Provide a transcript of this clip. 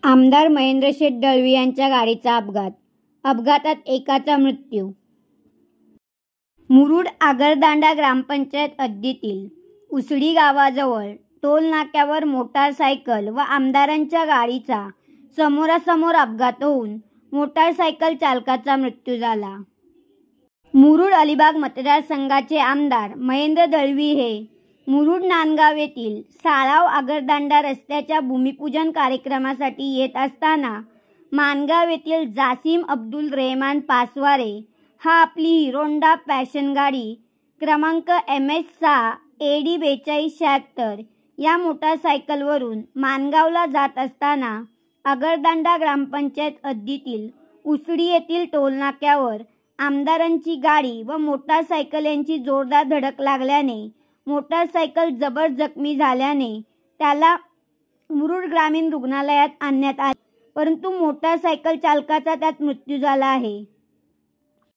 आमदार महेंद्रशेठ दळवी यांच्या गाडीचा अपघात. अपघातात एकाचा मृत्यू. मुरुड आगरदांडा ग्रामपंचायत हद्दीतील उसडी गावाजवळ टोल नाक्यावर मोटारसायकल व आमदारांच्या गाडीचा समोरासमोर अपघात होऊन मोटारसायकल चालकाचा मृत्यू झाला. मुरुड अलिबाग मतदारसंघाचे आमदार महेंद्र दळवी हे मुरुड नांदगाव येथील साळाव आगरदांडा रस्त्याच्या भूमिपूजन कार्यक्रमासाठी येत असताना माणगाव येथील जासीम अब्दुल रेहमान पासवारे हा आपली हिरो होंडा पॅशन गाडी क्रमांक MS6 AD 4276 या मोटारसायकलवरून माणगावला जात असताना आगरदांडा ग्रामपंचायत हद्दीतील उसडी येथील टोलनाक्यावर आमदारांची गाडी व मोटारसायकल यांची जोरदार धडक लागल्याने मोटारसायकल जबर जखमी झाल्याने त्याला मुरुड ग्रामीण रुग्णालयात आणण्यात आले, परंतु मोटारसायकल चालकाचा त्यात मृत्यू झाला आहे.